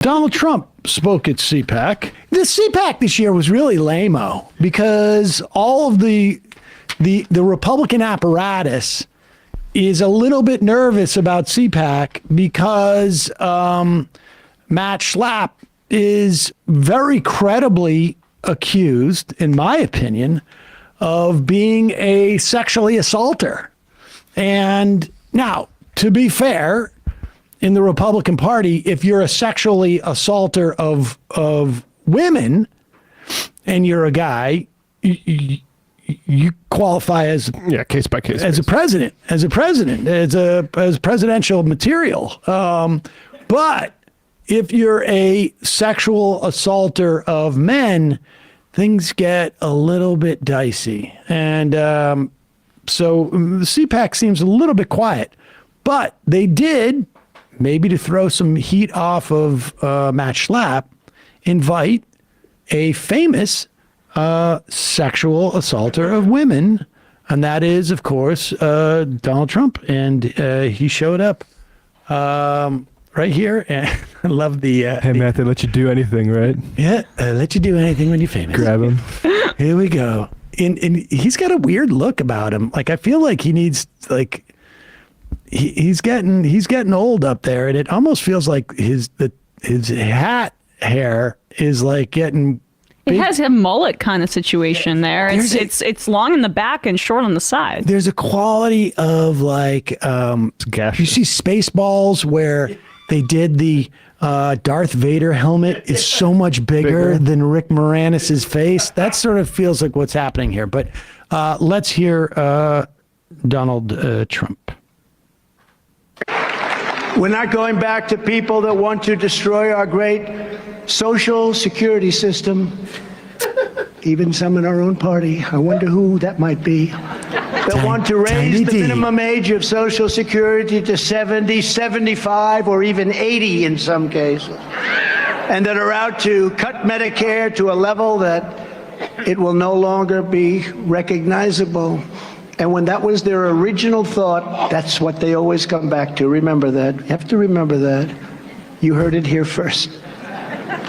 Donald Trump spoke at CPAC. The CPAC this year was really lame-o because all of the Republican apparatus is a little bit nervous about CPAC because Matt Schlapp is very credibly accused, in my opinion, of being a sexually assaulter. And now, to be fair, in the Republican Party, if you're a sexually assaulter of women and you're a guy, you qualify as case by case as presidential material. But if you're a sexual assaulter of men, things get a little bit dicey. And so the CPAC seems a little bit quiet, but they did, maybe to throw some heat off of Matt Schlapp, invite a famous sexual assaulter of women, and that is, of course, Donald Trump. And he showed up right here. And I love the... hey, Matt, they let you do anything, right? Yeah, let you do anything when you're famous. Grab him. Here we go. And he's got a weird look about him. Like, I feel like he needs, like... He's getting old up there, and it almost feels like his hat hair is like getting big. It has a mullet kind of situation there. It's long in the back and short on the side. There's a quality of like you see Spaceballs where they did the Darth Vader helmet is so much bigger than Rick Moranis' face. That sort of feels like what's happening here. But let's hear Donald Trump. We're not going back to people that want to destroy our great social security system, even some in our own party. I wonder who that might be. That want to raise the minimum age of Social Security to 70, 75, or even 80 in some cases, and that are out to cut Medicare to a level that it will no longer be recognizable. And when that was their original thought, that's what they always come back to. Remember that. You have to remember that. You heard it here first.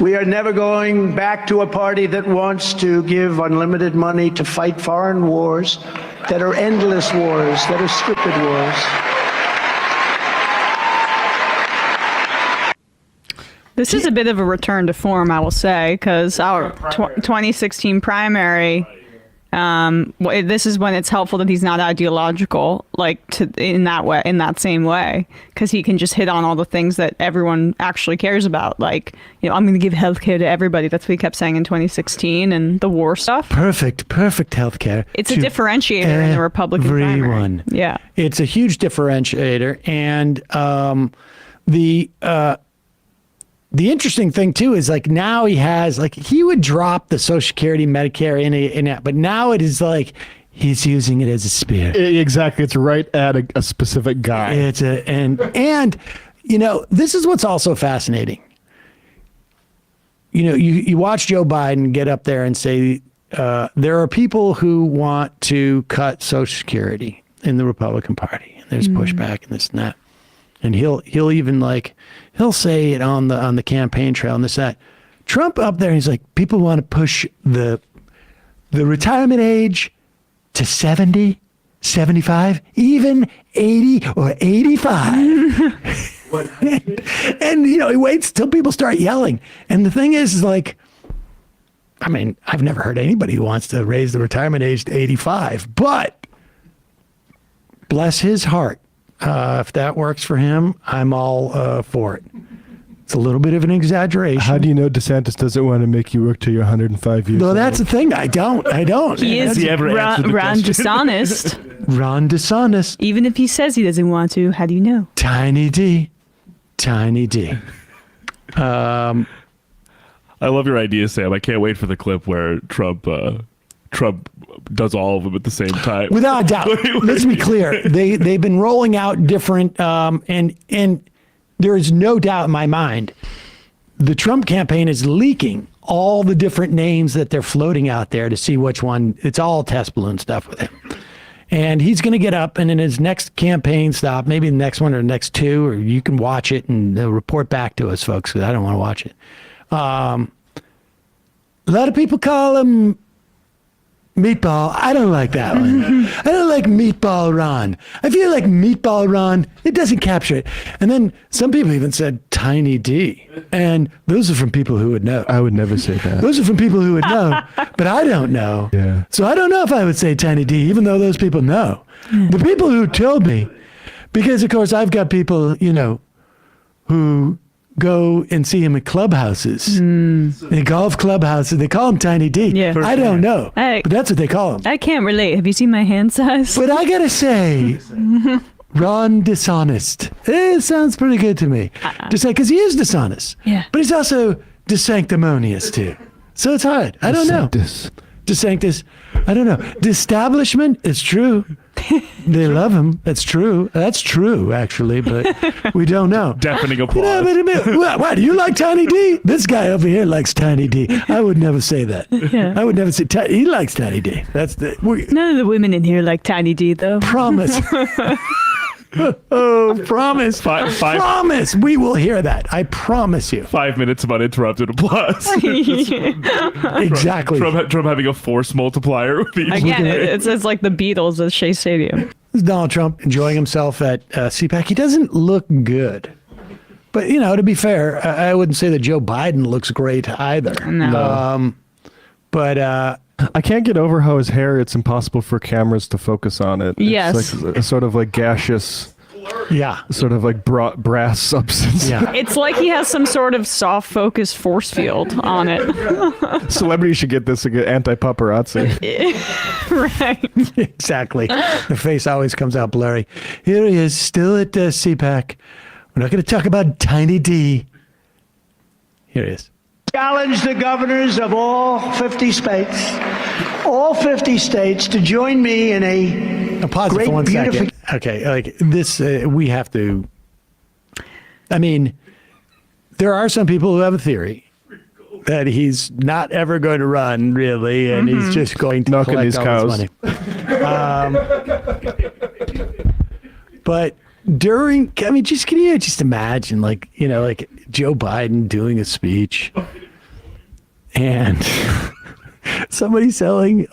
We are never going back to a party that wants to give unlimited money to fight foreign wars that are endless wars, that are stupid wars. This is a bit of a return to form, I will say, because our 2016 primary... this is when it's helpful that he's not ideological, like in that same way, because he can just hit on all the things that everyone actually cares about. Like, I'm going to give healthcare to everybody. That's what he kept saying in 2016 and the war stuff. Perfect healthcare. It's a differentiator in the Republican primary. Yeah. It's a huge differentiator. And the interesting thing too is like now he has like he would drop the Social Security, Medicare in it, but now it is like he's using it as a spear. Exactly, it's right at a specific guy. And this is what's also fascinating. You watch Joe Biden get up there and say there are people who want to cut Social Security in the Republican Party, and there's pushback and this and that. And he'll even he'll say it on the campaign trail and this that. Trump up there, he's like, people want to push the retirement age to 70, 75, even 80 or 85. and he waits till people start yelling. And the thing is like, I mean, I've never heard anybody who wants to raise the retirement age to 85, but bless his heart. If that works for him, I'm all for it. It's a little bit of an exaggeration. How do you know DeSantis doesn't want to make you work till you're 105 years old? No, that's the thing. I don't. He is Ron dishonest. Ron dishonest. Even if he says he doesn't want to, how do you know? Tiny D. I love your idea, Sam. I can't wait for the clip where Trump does all of them at the same time. Without a doubt. Let's be clear. They've been rolling out different, and there is no doubt in my mind, the Trump campaign is leaking all the different names that they're floating out there to see which one. It's all test balloon stuff with him. And he's going to get up and in his next campaign stop, maybe the next one or the next two, or you can watch it and they'll report back to us, folks, because I don't want to watch it. A lot of people call him Meatball. I don't like that one. I don't like Meatball Ron. I feel like Meatball Ron, it doesn't capture it. And then some people even said Tiny D. And those are from people who would know. I would never say that. Those are from people who would know, but I don't know. Yeah. So I don't know if I would say Tiny D, even though those people know. The people who told me, because of course I've got people, who go and see him at clubhouses, in golf clubhouses. They call him Tiny D. Yeah. I don't know, Hey. but that's what they call him. I can't relate. Have you seen my hand size? But I gotta say, Ron Dishonest. It sounds pretty good to me. Just because he is dishonest. Yeah. But he's also DeSanctimonious too. So it's hard. I don't know. DeSanctus. I don't know. Disestablishment, it's true. They love him. That's true. That's true, actually, but we don't know. Deafening applause. What, do you like Tiny D? This guy over here likes Tiny D. I would never say that. Yeah. I would never say, he likes Tiny D. That's None of the women in here like Tiny D, though. promise. Oh, promise. Five Promise. We will hear that. I promise you. 5 minutes of uninterrupted applause. Exactly. Trump having a force multiplier with each. Again, it's like the Beatles at Shea Stadium. This is Donald Trump enjoying himself at CPAC. He doesn't look good. But, to be fair, I wouldn't say that Joe Biden looks great either. No. But I can't get over how his hair, it's impossible for cameras to focus on it. Yes. It's like a sort of like gaseous, yeah. sort of like brass substance. Yeah. It's like he has some sort of soft focus force field on it. Celebrities should get this anti-paparazzi. Right. Exactly. The face always comes out blurry. Here he is, still at CPAC. We're not going to talk about Tiny D. Here he is. Challenge the governors of all 50 states, to join me in a Pause it great for 1 second. beautification. Okay, like this, we have to. I mean, there are some people who have a theory that he's not ever going to run, really, and he's just going to Milking collect these all cows. this money. But during, can you just imagine, like Joe Biden doing a speech, and somebody selling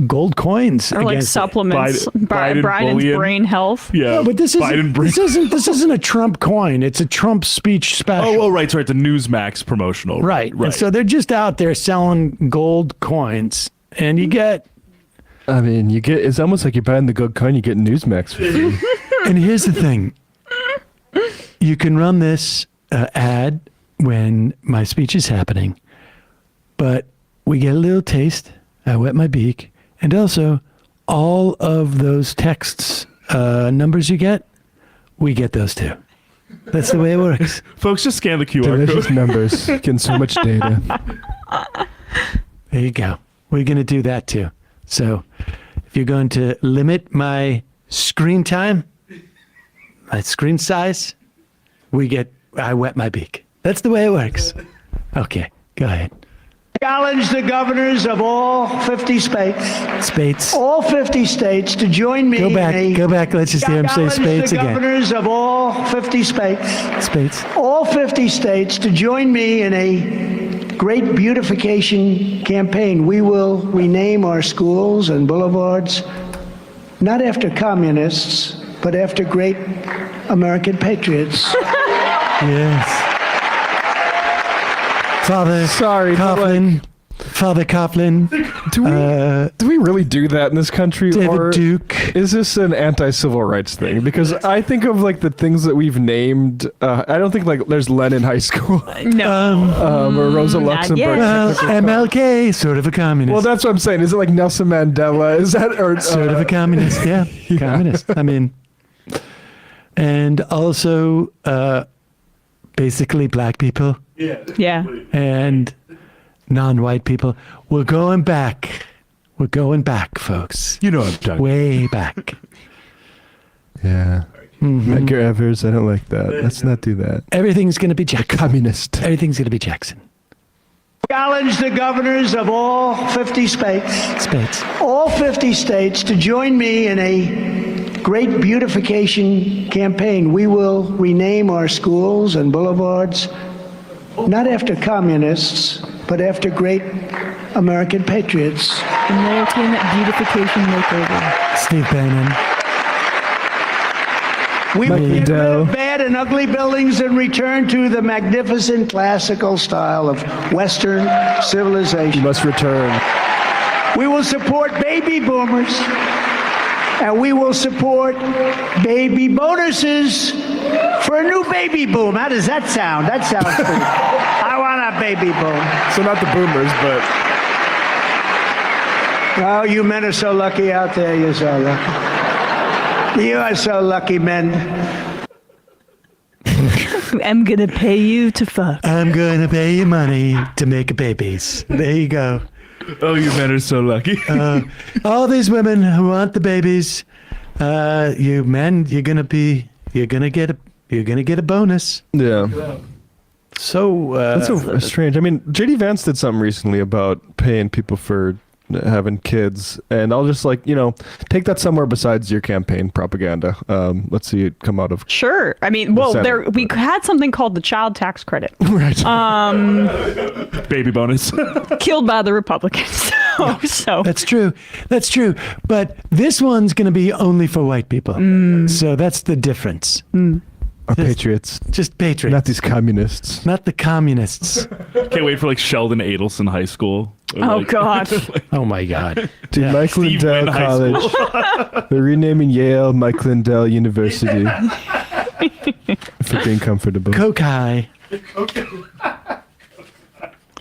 gold coins Or like against it. supplements. Biden Biden's bullion. brain health. Yeah. No, but this Biden isn't a Trump coin. It's a Trump speech special. Oh, right. Sorry. It's a Newsmax promotional. Right. And so they're just out there selling gold coins, and you get. I mean, it's almost like you're buying the gold coin, you get Newsmax for free. And here's the thing: you can run this ad when my speech is happening, but we get a little taste. I wet my beak, and also all of those texts, numbers you get, we get those too. That's the way it works. Folks, just scan the QR Delicious code. numbers, getting so much data. There you go. We're going to do that too. So if you're going to limit my screen time, my screen size, I wet my beak. That's the way it works. Okay, go ahead. Challenge the governors of all 50 states, Spates. all 50 states to join me Go in a... back. Let's just hear him say Challenge Spates the again. governors of all 50 states, Spates. all 50 states to join me in a great beautification campaign. We will rename our schools and boulevards, not after communists, but after great American patriots. Yes. Father Sorry, but Coughlin. Father Coughlin. Do we really do that in this country? David or Duke. is this an anti-civil rights thing? Because I think of like the things that we've named. I don't think like there's Lenin High School No. or Rosa not Luxemburg. yet. Well, MLK, sort of a communist. Well, that's what I'm saying. Is it like Nelson Mandela? Is that or Sort of a communist, yeah. Communist. I mean, and also basically black people Yeah. and non-white people. We're going back. We're going back, folks. You know I'm done. Way back. Yeah. Medgar Evers. I don't like that. Let's not do that. Everything's going to be Jackson. Communist. Everything's going to be Jackson. challenge the governors of all 50 states, all 50 states, to join me in a great beautification campaign. We will rename our schools and boulevards, not after communists, but after great American patriots. American beautification makeover. Steve Bannon. We will get rid Doe. of bad and ugly buildings and return to the magnificent classical style of Western civilization. Must return. We will support baby boomers, and we will support baby bonuses for a new baby boom. How does that sound? That sounds pretty. I want a baby boom. So not the boomers, but Oh, you men are so lucky out there. You're so lucky. You are so lucky, men. I'm gonna pay you to fuck. I'm going to pay you money to make babies. There you go. Oh, you men are so lucky. All these women who want the babies, you men, you're gonna get a bonus. yeah. So That's so strange. I mean, JD Vance did something recently about paying people for having kids, and I'll just take that somewhere besides your campaign propaganda. Let's see it come out of Sure. I mean, well, Senate. we had something called the child tax credit, right. Baby bonus. killed by the Republicans. So that's true. That's true. But this one's going to be only for white people. So that's the difference. Our patriots, Just patriots, not these communists. not the communists. Can't wait for like Sheldon Adelson High School. Or, oh like, god. Oh my God. Dude, Yeah. Mike Steve Lindell Wynn High College. They're renaming Yale Mike Lindell University for being comfortable. Coke High.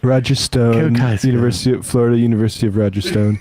Roger Stone, Coke High School. Florida University of Roger Stone.